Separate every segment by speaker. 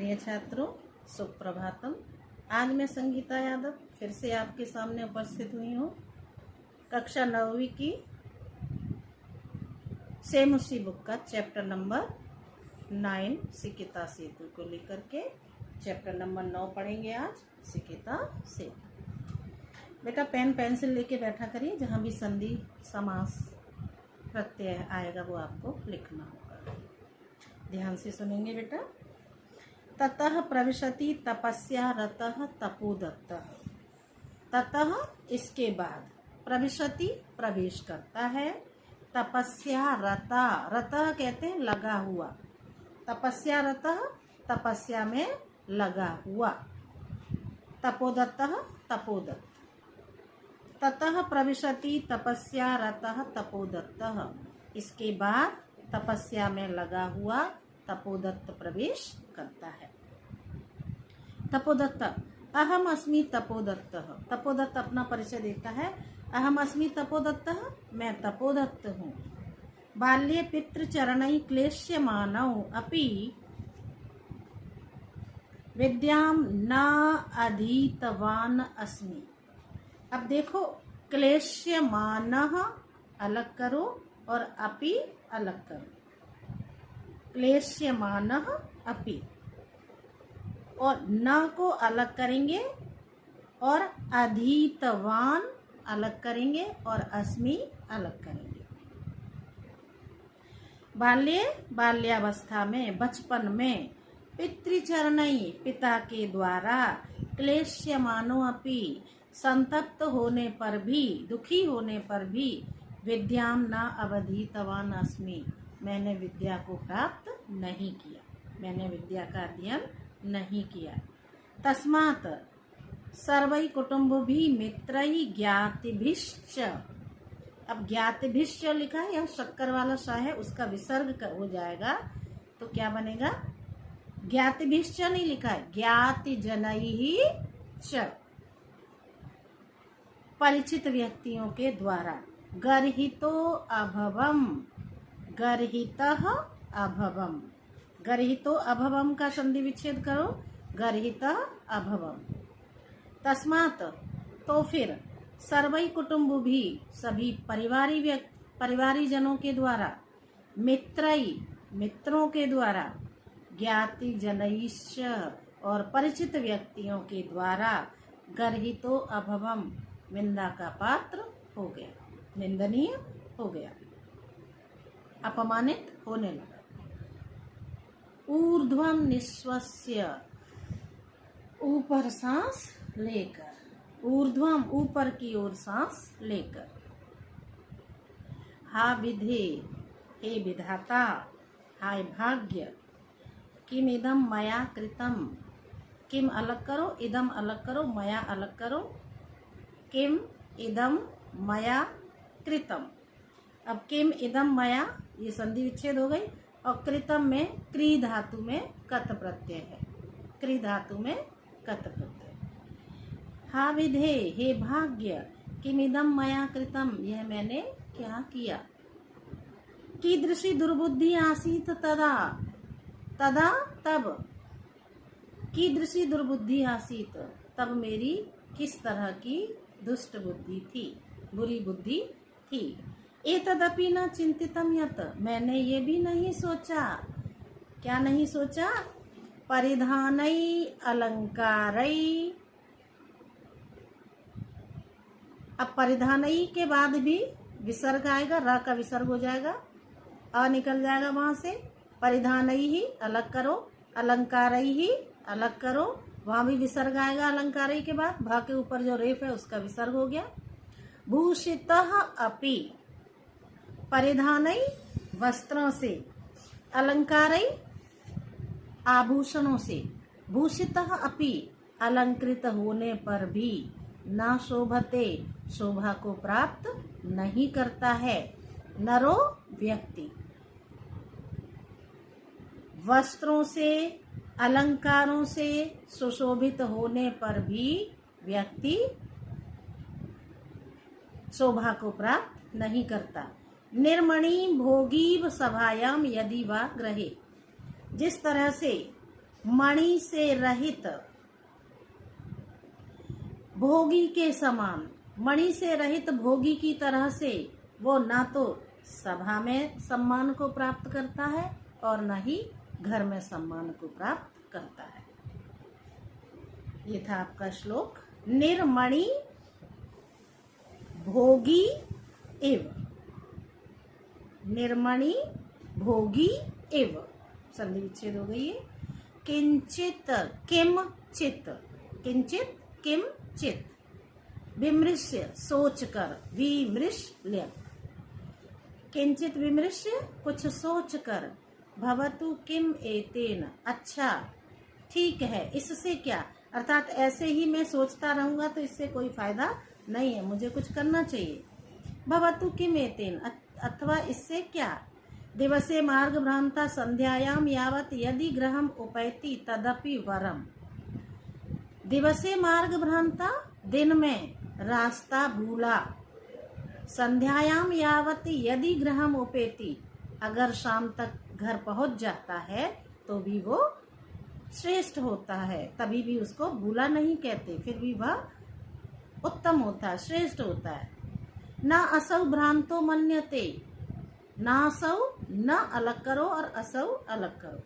Speaker 1: प्रिय छात्रों, सुप्रभातम। आज मैं संगीता यादव फिर से आपके सामने उपस्थित हुई हूँ। कक्षा 9वीं की सेम उसी बुक का चैप्टर नंबर 9 सिकिता सेतु को लेकर के चैप्टर नंबर 9 पढ़ेंगे आज, सिकिता सेतु। बेटा पेन पेंसिल लेके बैठा करिए, जहाँ भी संधि समास प्रत्यय आएगा वो आपको लिखना होगा। ध्यान से सुनेंगे बेटा। ततः प्रविशति तपस्या रतः तपोदत्तः। ततः इसके बाद, प्रविशति प्रवेश करता है, तपस्या रता, रतः कहते हैं लगा हुआ, तपस्या रतः तपस्या में लगा हुआ, तपोदत्तः तपोदत्त। ततः प्रविशति तपस्या रतः तपोदत्तः, इसके बाद तपस्या में लगा हुआ तपोदत्त प्रवेश करता है। तपोदत्त, अहम अस्मि तपोदत्तः। तपोदत्त अपना परिचय देता है, अहम अस्मि तपोदत्तः, मैं तपोदत्त हूँ। बाल्ये पितृचरणैः क्लेश्यमानौ अपि विद्यां न अधीतवान् अस्मि। अब देखो, क्लेश्यमानः अलग करो और अपि अलग करो। क्लेश्यमानः अपि, और न को अलग करेंगे और अधीतवान अलग करेंगे और अस्मि अलग करेंगे। बाल्ये बाल्यावस्था में, बचपन में, पितृचरणैः पिता के द्वारा, क्लेश्यमानो अपि संतप्त होने पर भी, दुखी होने पर भी, विद्याम न अवधीतवान अस्मि, मैंने विद्या को प्राप्त नहीं किया, मैंने विद्या का अध्ययन नहीं किया। तस्मात् सर्वै कुटुम्बभिः मित्रैः ज्ञातिभिश्च। अब ज्ञातिभिश्च लिखा है, यह शक्कर वाला सा है, उसका विसर्ग हो जाएगा तो क्या बनेगा? ज्ञातिभिश्च नहीं लिखा है, ज्ञातिजनैः च, परिचित व्यक्तियों के द्वारा। गर्हितो अभवम्, गर्हितः अभवम्, गर्हितो अभवम् का संधि विच्छेद करो, गर्हितः अभवम्। तस्मात्, तो फिर, सर्वै कुटुम्बभिः सभी परिवारी जनों के द्वारा, मित्रैः मित्रों के द्वारा, ज्ञातिजनैश्च और परिचित व्यक्तियों के द्वारा, गर्हितो अभवम् निंदा का पात्र हो गया, निंदनीय हो गया, अपमानित होने लगा। ऊर्ध्वं निश्वस्य, ऊपर सांस लेकर, ऊर्ध्वम ऊपर की ओर सांस लेकर। हा विधे, हे विधाता, हाय भाग्य, किम इदम मया कृतम, किम अलग करो, इदम अलग करो, मया अलग करो, किम इदम मया कृतम। अब किम इदम मया, ये संधि विच्छेद हो गई, और कृतम में क्री धातु में कत प्रत्यय है, क्री धातु में कत प्रत्यय। हा विधे, हे भाग्य, किमिदम मया कृतम, यह मैंने क्या किया। कीदृशी दुर्बुद्धि आसीत तदा, तदा तब, कीदृशी दुर्बुद्धि आसीत, तब मेरी किस तरह की दुष्ट बुद्धि थी, बुरी बुद्धि थी। एतदपि न चिंतितम यत्, मैंने ये भी नहीं सोचा, क्या नहीं सोचा? परिधानै अलंकारै। अब परिधानै के बाद भी विसर्ग आएगा, र का विसर्ग हो जाएगा, अ निकल जाएगा वहां से। परिधानै ही अलग करो, अलंकारै ही अलग करो, वहां भी विसर्ग आएगा अलंकारै के बाद, भ के ऊपर जो रेफ है उसका विसर्ग हो गया। भूषितः अपि, परिधानै वस्त्रों से, अलंकारै आभूषणों से, भूषितः अपि अलंकृत होने पर भी, न शोभते शोभा को प्राप्त नहीं करता है, नरो व्यक्ति। वस्त्रों से, अलंकारों से सुशोभित होने पर भी व्यक्ति शोभा को प्राप्त नहीं करता। निर्मणी भोगीव सभायाम यदि वा ग्रहे, जिस तरह से मणि से रहित भोगी के समान, मणि से रहित भोगी की तरह से वो ना तो सभा में सम्मान को प्राप्त करता है और न ही घर में सम्मान को प्राप्त करता है। ये था आपका श्लोक। निर्मणि भोगी एव, निर्मणि भोगी एव, संधि विच्छेद हो गई है। किंचित किम चित, किंचित किम चित, विमृश्य सोच कर, विमृश्य, किंचित विमृश्य कुछ सोच कर, भवतु किम एतेन अच्छा ठीक है इससे क्या, अर्थात ऐसे ही मैं सोचता रहूंगा तो इससे कोई फायदा नहीं है, मुझे कुछ करना चाहिए। भवतु किम एतेन अथवा इससे क्या। दिवसे मार्ग भ्रांता संध्यायाम यावत यदि गृहम उपैति तदपि वरम। दिवसे मार्ग भ्रांता दिन में रास्ता भूला, संध्यायाम यावत यदि गृहम उपेति अगर शाम तक घर पहुंच जाता है तो भी वो श्रेष्ठ होता है, तभी भी उसको भूला नहीं कहते, फिर भी वह उत्तम होता है, श्रेष्ठ होता है। न असौ भ्रांतो मन्यते, न असौ, न अलग करो और असौ अलग करो,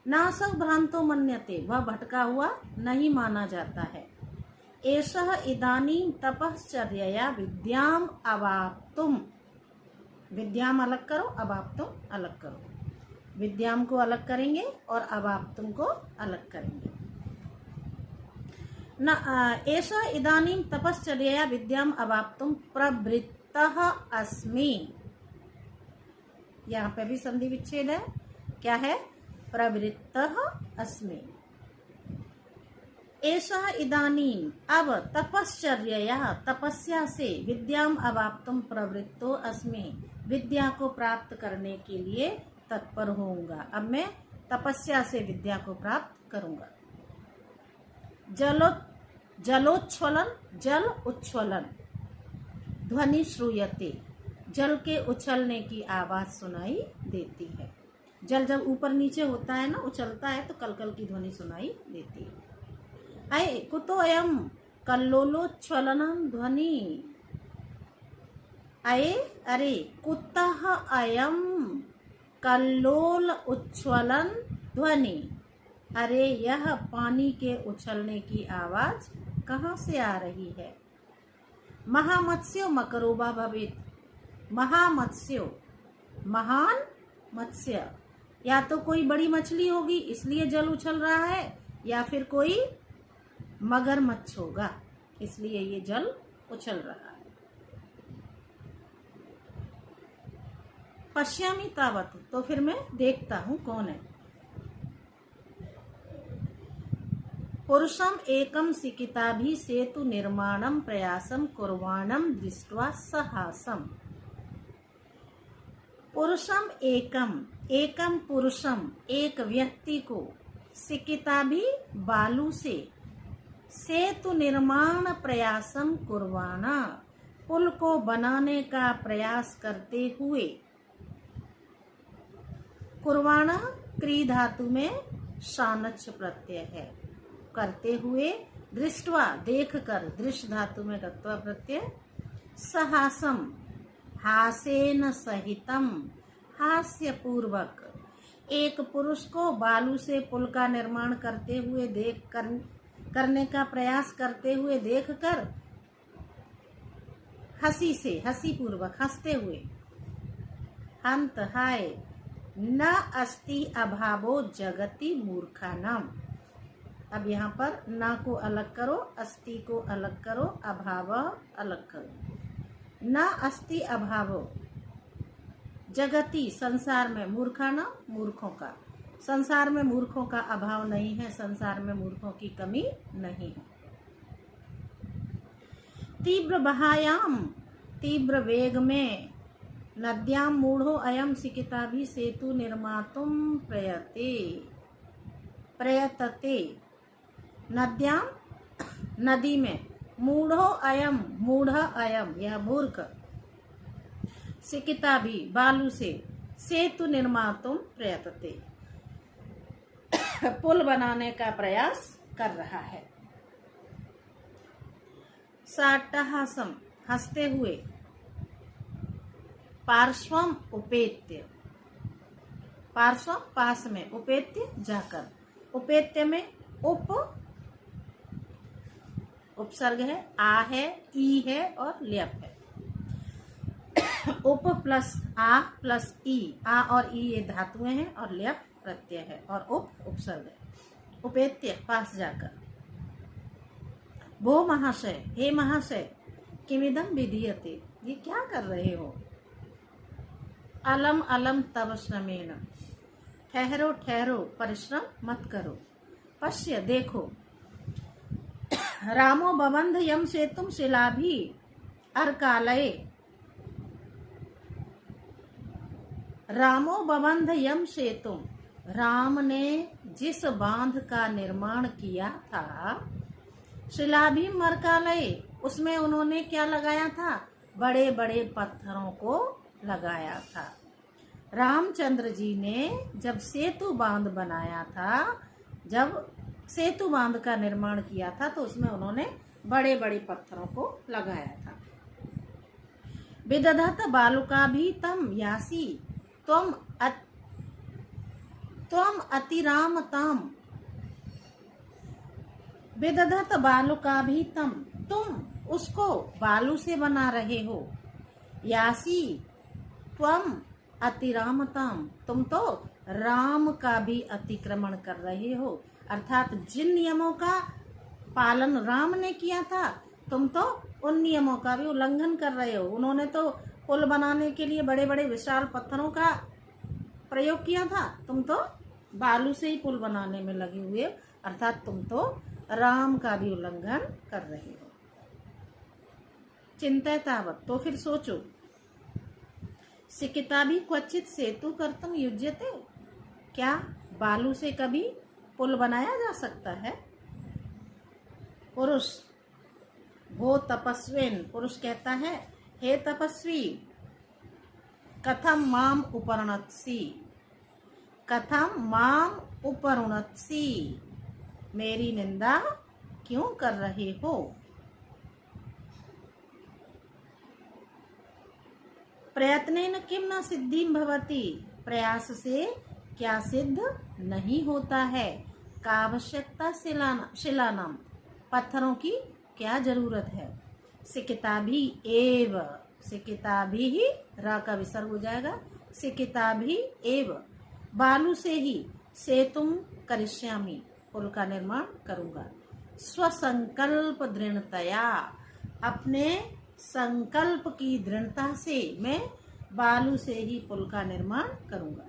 Speaker 1: न असौ भ्रांतो मन्यते वह भटका हुआ नहीं माना जाता है। एषः इदानीं तपश्चर्यया विद्याम अवाप्तुम, विद्याम अलग करो, अवाप्तुम अलग करो, विद्याम को अलग करेंगे और अवाप्तुम को अलग करेंगे। न एषः इदानीं तपश्चर्यया विद्याम अवाप्तुम प्रवृत्तः अस्मि, यहाँ पे भी संधि विच्छेद है, क्या है, प्रवृत्तः अस्मि। एषः इदानीं अब तपश्चर्यया तपस्या से विद्याम अवाप्तुम प्रवृत्तो अस्मि, विद्या को प्राप्त करने के लिए तत्पर होऊंगा। अब मैं तपस्या से विद्या को प्राप्त करूंगा। जलोच्छ्वलन, जल उच्छ्वलन, ध्वनि श्रूयते, जल के उछलने की आवाज सुनाई देती है। जल जब ऊपर नीचे होता है ना, उछलता है तो कलकल की ध्वनि सुनाई देती है। अये कुतो अयम कल्लोलोच्छ्वलनम ध्वनि, अये अरे कुतः अयम कल्लोल उच्छ्वलन ध्वनि, अरे यह पानी के उछलने की आवाज कहाँ से आ रही है। महामत्स्यो मकरोबा भवेत, महामत्स्यो महान मत्स्य, या तो कोई बड़ी मछली होगी इसलिए जल उछल रहा है, या फिर कोई मगरमच्छ होगा इसलिए ये जल उछल रहा है। पश्यामि तावत, तो फिर मैं देखता हूं कौन है। पुरुषम एकम सिकिताभि सेतु निर्माणम प्रयासम कुर्वाणम दृष्ट्वा सहासम। पुरुषम एकम, एकम पुरुषम एक व्यक्ति को, सिकिताभि बालू से, सेतु निर्माण प्रयासम कुर्वाणा पुल को बनाने का प्रयास करते हुए, कुर्वाणा क्री धातु में शानच्छ प्रत्यय है, करते हुए, दृष्टवा देख कर, दृश्य धातु में तत्व प्रत्यय, सहासम हासेन सहितम हास्य पूर्वक, एक पुरुष को बालू से पुल का निर्माण करते हुए करने का प्रयास करते हुए देखकर हंसी से, हंसी पूर्वक हंसते हुए, हंत हाय न अस्ति अभावो जगति मूर्खानाम। अब यहाँ पर न को अलग करो, अस्ति को अलग करो, अभाव अलग करो। न अस्ति अभावो जगति संसार में, मूर्खानाम मूर्खों का, संसार में मूर्खों का अभाव नहीं है, संसार में मूर्खों की कमी नहीं है। तीव्र बहायाम, तीव्र वेग में, नद्यां मूढ़ो अयम सिकिताभि सेतु निर्मातुम प्रयतते, नद्यां नदी में, मूढ़ो अयम मूढ़ अयम यह मूर्ख, सिकिताभि बालू से, सेतु निर्मातुम प्रयतते पुल बनाने का प्रयास कर रहा है। साट्टहासम, हंसते हुए। पार्श्वम, उपेत्य। पार्श्वम, पास में, उपेत्य, जाकर। उपेत्य में उप उपसर्ग है, आ है, ई है और ल्यप है। उप प्लस आ प्लस ई, आ और ई ये धातुएं हैं और ल्यप प्रत्यय है और उप उपसर्ग है। उपेत्य, पास जाकर। भो महाशय, हे महाशय। किमिदम विधीयते, ये क्या कर रहे हो। अलम अलम तव श्रमेण, ठहरो ठहरो, परिश्रम मत करो। पश्य, देखो। रामो बबंध यम सेतुम शिलाभि अर्कालये। रामो बबंध यम सेतुम, राम ने जिस बांध का निर्माण किया था, शिलाभि अर्कालये, उसमें उन्होंने क्या लगाया था, बड़े बड़े पत्थरों को लगाया था। रामचंद्र जी ने जब सेतु बांध बनाया था, जब सेतु बांध का निर्माण किया था, तो उसमें उन्होंने बड़े बड़े पत्थरों को लगाया था। विदधत बालुका भी तम यासी, त्वम अतिरामताम। विदधत बालुका भी तम, तुम उसको बालू से बना रहे हो। यासी, त्वम अतिरामताम, तुम तो राम का भी अतिक्रमण कर रहे हो। अर्थात जिन नियमों का पालन राम ने किया था, तुम तो उन नियमों का भी उल्लंघन कर रहे हो। उन्होंने तो पुल बनाने के लिए बड़े बड़े विशाल पत्थरों का प्रयोग किया था, तुम तो बालू से ही पुल बनाने में लगे हुए, अर्थात तुम तो राम का भी उल्लंघन कर रहे हो। चिंता तावत, तो फिर सोचो। सिकिता भी क्वचित सेतु कर्तुम युज्यते, क्या बालू से कभी पुल बनाया जा सकता है। पुरुष, भो तपस्विन, पुरुष कहता है, हे तपस्वी। कथम माम उपरणत्सि, कथम माम उपरुणत्सि, मेरी निंदा क्यों कर रहे हो। प्रयत्नेन किम न सिद्धिं भवति, प्रयास से क्या सिद्ध नहीं होता है। का आवश्यकता शिलानाम, पत्थरों की क्या जरूरत है। सिकिता भी एव, सिकिता भी ही, रा का विसर्ग हो जाएगा, सिकिता भी एव, बालू से ही, सेतुम करिष्यामि, पुल का निर्माण करूंगा। स्वसंकल्प दृढ़तया, अपने संकल्प की दृढ़ता से मैं बालू से ही पुल का निर्माण करूंगा।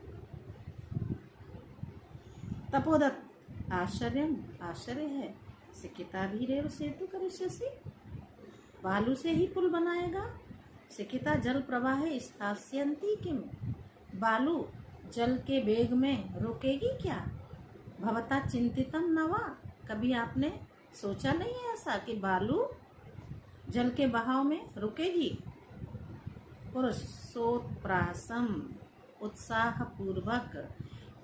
Speaker 1: तपोदत्त, आश्चर्यम, आश्चर्य है। सिकिता भी रेव सेतु करिष्यसि, बालू से ही पुल बनाएगा। सिकिता जल प्रवाह स्थास्यन्ति किम, बालू जल के वेग में रुकेगी क्या। भवता चिंतितम न वा, कभी आपने सोचा नहीं है ऐसा कि बालू जल के बहाव में रुकेगी। पुरुष, सोत्प्रासम, उत्साह पूर्वक।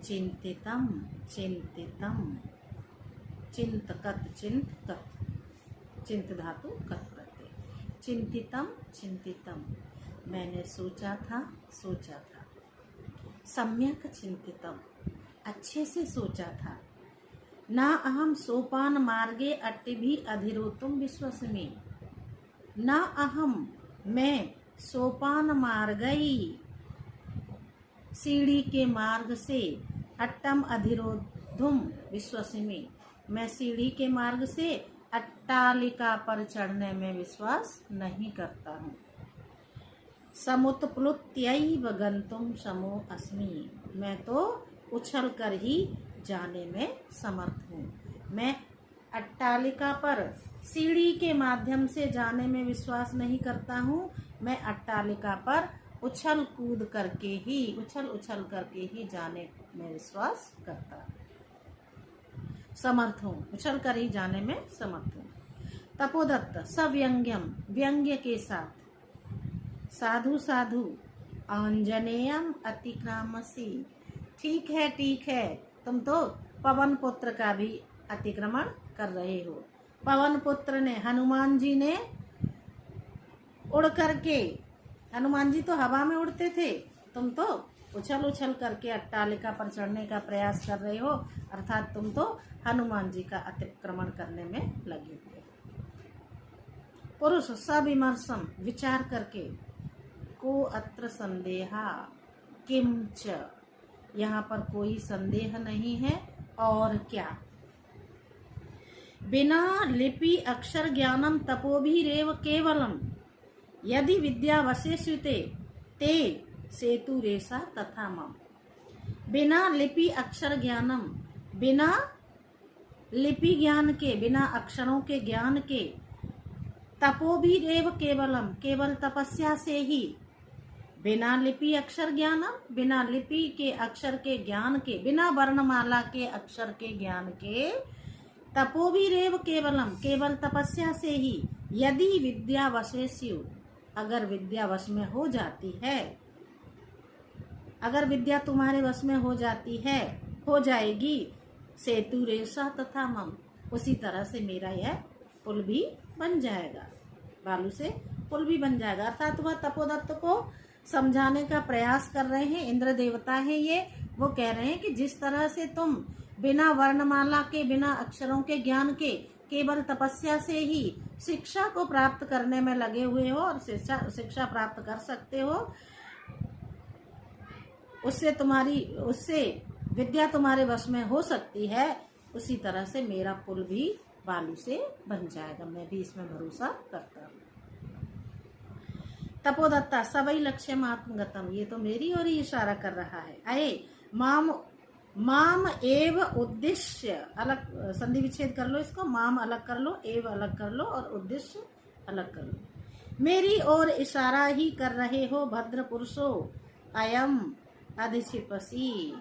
Speaker 1: चिंतितम, चिंतितम, चिंतकत, चिंतकत, चिंत धातु कत करते। चिंतितम, चिंतितम, मैंने सोचा था, सोचा था। सम्यक चिंतितम, अच्छे से सोचा था। ना अहम सोपान मार्गे अट्टिभि अधिरोतुम विश्वस्मि, ना अहम, मैं, सोपान मार्गई, सीढ़ी के मार्ग से, अट्टम अधिरोधुम विश्वस्मि, मैं सीढ़ी के मार्ग से अट्टालिका पर चढ़ने में विश्वास नहीं करता हूँ। समुत्प्लुत्यैव गन्तुम समो अस्मि, मैं तो उछल कर ही जाने में समर्थ हूँ। मैं अट्टालिका पर सीढ़ी के माध्यम से जाने में विश्वास नहीं करता हूँ, मैं अट्टालिका पर उछल कूद करके ही, उछल उछल करके ही जाने में विश्वास करता हूँ, समर्थ हूँ, उछल कर ही जाने में समर्थ हूँ। तपोदत्त, सव्यंग्यम, व्यंग्य के साथ। साधु साधु, आंजनेयम अतिक्रामसी, ठीक है तुम तो पवन पुत्र का भी अतिक्रमण कर रहे हो। पवन पुत्र ने, हनुमान जी ने उड़ करके, हनुमान जी तो हवा में उड़ते थे, तुम तो उछल उछल करके अट्टालिका पर चढ़ने का प्रयास कर रहे हो, अर्थात तुम तो हनुमान जी का अतिक्रमण करने में लगे हुए। पुरुष सविमर्शम, विचार करके, को अत्र संदेहा किंच, यहाँ पर कोई संदेह नहीं है, और क्या। बिना लिपि अक्षर ज्ञानम तपोभिरेव केवलम, यदि विद्या वशेष्यते ते सेतु रेशा तथा मम। बिना लिपि अक्षर ज्ञानम, बिना लिपि ज्ञान के, बिना अक्षरों के ज्ञान के, तपोभिरेव केवलम, केवल तपस्या से ही, बिना लिपि अक्षर ज्ञानम, बिना लिपि के अक्षर के ज्ञान के, बिना वर्णमाला के अक्षर के ज्ञान के, तपोभिरेव केवलम, केवल तपस्या से ही, यदि विद्या वशेष्यु, अगर विद्या वश में हो जाती है, अगर विद्या तुम्हारे वश में हो जाती है, हो जाएगी, सेतु रेशा तथा मम, उसी तरह से मेरा यह पुल भी बन जाएगा, बालू से पुल भी बन जाएगा। अर्थात वह तपोदत्त को समझाने का प्रयास कर रहे हैं, इंद्र देवता है ये, वो कह रहे हैं कि जिस तरह से तुम बिना वर्णमाला के, बिना अक्षरों के ज्ञान के, केवल तपस्या से ही शिक्षा को प्राप्त करने में लगे हुए हो और शिक्षा प्राप्त कर सकते हो, उससे विद्या तुम्हारे वश में हो सकती है, उसी तरह से मेरा पुल भी बालू से बन जाएगा, मैं भी इसमें भरोसा करता हूँ। तपोदत्ता सवै लक्ष्यम आत्मगतम, ये तो मेरी ओर ही इशारा कर रहा है। अये माम एव उद्देश्य, अलग संधि विच्छेद कर लो इसको, माम अलग कर लो, एव अलग कर लो और उद्देश्य अलग कर लो। मेरी ओर इशारा ही कर रहे हो भद्र पुरुषो, अयम अधिक्षिपसी,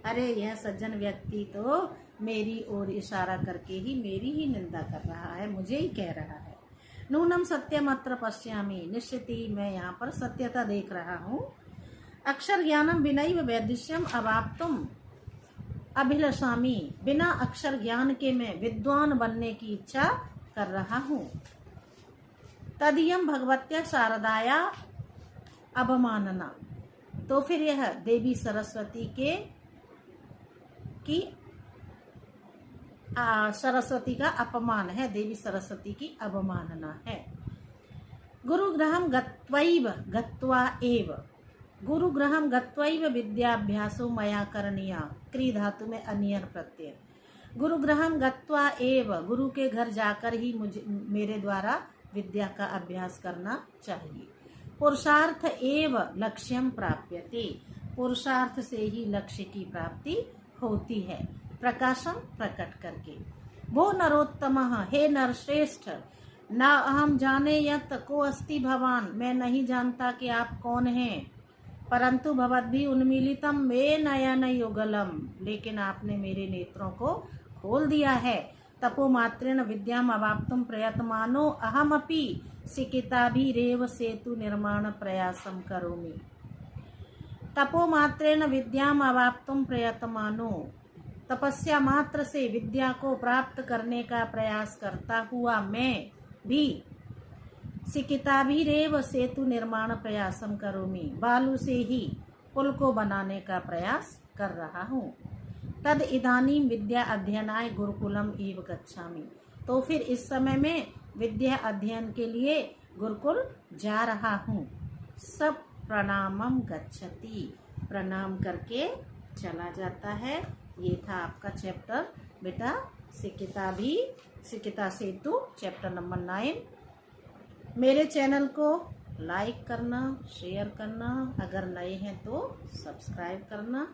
Speaker 1: अरे यह सज्जन व्यक्ति तो मेरी ओर इशारा करके ही मेरी ही निंदा कर रहा है, मुझे ही कह रहा है। नूनम सत्यम अत्र पश्यामि, निश्चित ही मैं यहाँ पर सत्यता देख रहा हूँ। अक्षर ज्ञानम विनैव वैदिष्यम अवाप्तुम अभिलषामि, बिना अक्षर ज्ञान के मैं विद्वान बनने की इच्छा कर रहा हूँ। तदियम भगवत्या शारदाया अवमानना, तो फिर यह देवी सरस्वती सरस्वती का अपमान है, देवी सरस्वती की अवमानना है। गुरुगृहम गत्वा एव, गुरुगृहम गत्वैव विद्याभ्यासो मया करणीया, क्री धातु में अनियर प्रत्यय। गुरुगृहम गत्वा एव, गुरु के घर जाकर ही मेरे द्वारा विद्या का अभ्यास करना चाहिए। पुरुषार्थ एव लक्ष्यम प्राप्यते, पुरुषार्थ से ही लक्ष्य की प्राप्ति होती है, प्रकाशम प्रकट करके। वो नरोत्तमः, हे नरश्रेष्ठ, ना अहम जाने यत् को अस्ति भवान, मैं नहीं जानता कि आप कौन हैं, परंतु भवद्भिः उन्मीलितम मे नयन युगलम, लेकिन आपने मेरे नेत्रों को खोल दिया है। तपो मात्रेण विद्याम अवाप्तुम प्रयतमानो अहमपि सिकिताभिरेव सेतु निर्माण प्रयासम करोमि। तपो मात्रेण विद्याम अवाप्तुम प्रयतमानो, तपस्या मात्र से विद्या को प्राप्त करने का प्रयास करता हुआ मैं भी सिकिताभिरेव सेतु निर्माण प्रयासम करोमि, बालू से ही पुल को बनाने का प्रयास कर रहा हूँ। तद इदानीं विद्या अध्ययनाय गुरुकुलम एव गच्छामि, तो फिर इस समय में विद्या अध्ययन के लिए गुरुकुल जा रहा हूँ। सब प्रणामम गच्छति, प्रणाम करके चला जाता है। ये था आपका चैप्टर बेटा सिकिता सेतु, चैप्टर नंबर 9। मेरे चैनल को लाइक करना, शेयर करना, अगर नए हैं तो सब्सक्राइब करना।